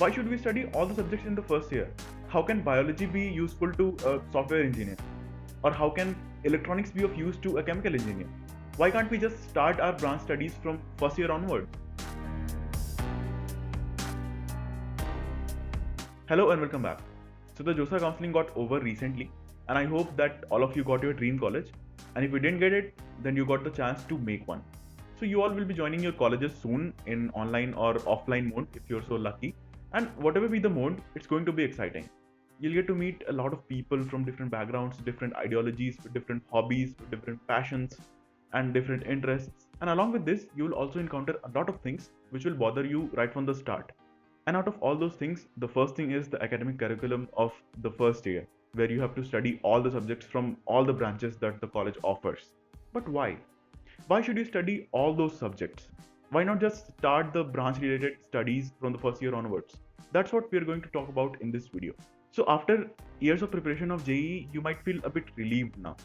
Why should we study all the subjects in the first year? How can biology be useful to a software engineer? Or how can electronics be of use to a chemical engineer? Why can't we just start our branch studies from first year onward? Hello and welcome back. So the JOSA counseling got over recently, and I hope that all of you got your dream college. And if you didn't get it, then you got the chance to make one. So you all will be joining your colleges soon in online or offline mode if you're so lucky. And whatever be the mode, it's going to be exciting. You'll get to meet a lot of people from different backgrounds, different ideologies, with different hobbies, with different passions, and different interests. And along with this, you will also encounter a lot of things which will bother you right from the start. And out of all those things, the first thing is the academic curriculum of the first year, where you have to study all the subjects from all the branches that the college offers. But why? Why should you study all those subjects? Why not just start the branch related studies from the first year onwards? That's what we are going to talk about in this video. So after years of preparation of JEE, you might feel a bit relieved now.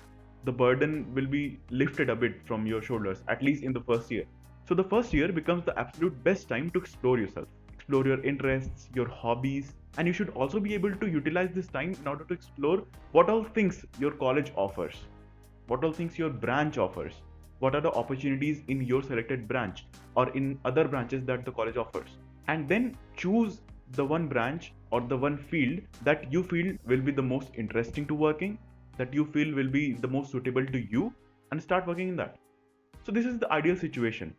The burden will be lifted a bit from your shoulders, at least in the first year. So the first year becomes the absolute best time to explore yourself, explore your interests, your hobbies, and you should also be able to utilize this time in order to explore what all things your college offers, what all things your branch offers, what are the opportunities in your selected branch or in other branches that the college offers, and then choose the one branch or the one field that you feel will be the most interesting to working, that you feel will be the most suitable to you, and start working in that. So this is the ideal situation.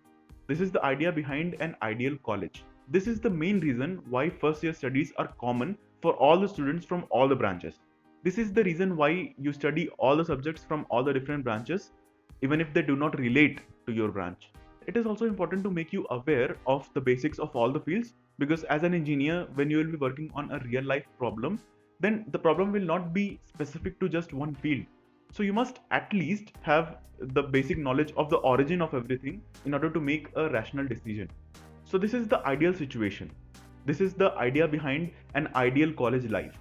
This is the idea behind an ideal college. This is the main reason why first year studies are common for all the students from all the branches. This is the reason why you study all the subjects from all the different branches, even if they do not relate to your branch. It is also important to make you aware of the basics of all the fields, because as an engineer, when you will be working on a real life problem, then the problem will not be specific to just one field. So you must at least have the basic knowledge of the origin of everything in order to make a rational decision. So this is the ideal situation. This is the idea behind an ideal college life.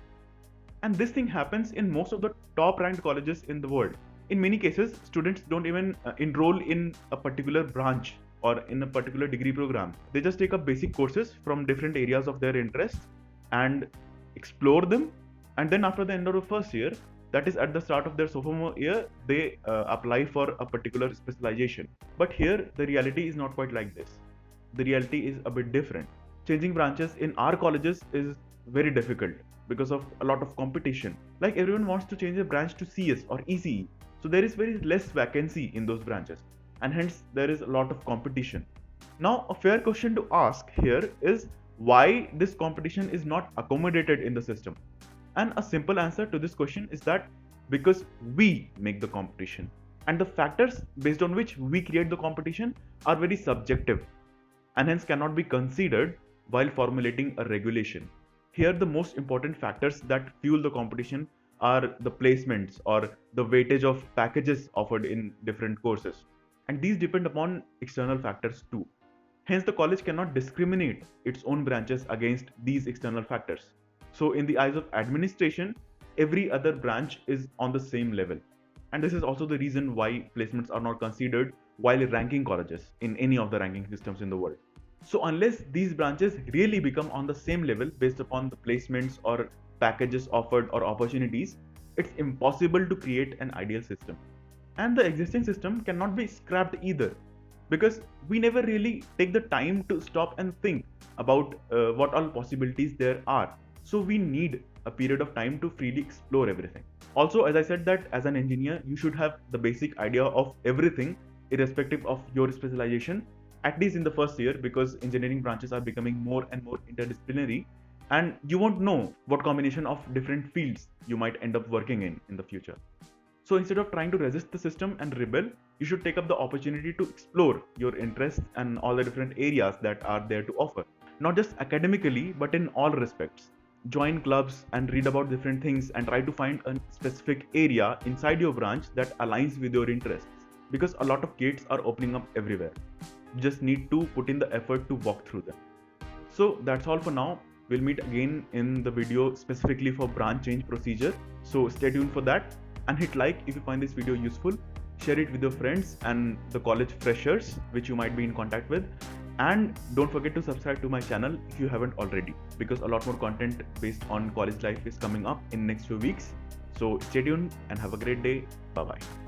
And this thing happens in most of the top ranked colleges in the world. In many cases, students don't even enroll in a particular branch or in a particular degree program. They just take up basic courses from different areas of their interest and explore them. And then after the end of the first year, that is at the start of their sophomore year, they apply for a particular specialization. But here, the reality is not quite like this. The reality is a bit different. Changing branches in our colleges is very difficult because of a lot of competition. Like everyone wants to change their branch to CS or ECE. So there is very less vacancy in those branches, and hence there is a lot of competition. Now, a fair question to ask here is why this competition is not accommodated in the system. And a simple answer to this question is that because we make the competition, and the factors based on which we create the competition are very subjective and hence cannot be considered while formulating a regulation. Here, the most important factors that fuel the competition are the placements or the weightage of packages offered in different courses. And these depend upon external factors too. Hence, the college cannot discriminate its own branches against these external factors. So, in the eyes of administration, every other branch is on the same level. And this is also the reason why placements are not considered while ranking colleges in any of the ranking systems in the world. So unless these branches really become on the same level based upon the placements or packages offered or opportunities, it's impossible to create an ideal system. And the existing system cannot be scrapped either, because we never really take the time to stop and think about what all possibilities there are. So we need a period of time to freely explore everything. Also, as I said, that as an engineer, you should have the basic idea of everything irrespective of your specialization, at least in the first year, because engineering branches are becoming more and more interdisciplinary, and you won't know what combination of different fields you might end up working in the future. So instead of trying to resist the system and rebel, you should take up the opportunity to explore your interests and all the different areas that are there to offer, not just academically but in all respects. Join clubs and read about different things and try to find a specific area inside your branch that aligns with your interests, because a lot of gates are opening up everywhere. You just need to put in the effort to walk through them. So that's all for now. We'll meet again in the video specifically for branch change procedure. So stay tuned for that, and hit like if you find this video useful. Share it with your friends and the college freshers which you might be in contact with. And don't forget to subscribe to my channel if you haven't already, because a lot more content based on college life is coming up in next few weeks. So stay tuned and have a great day. Bye bye.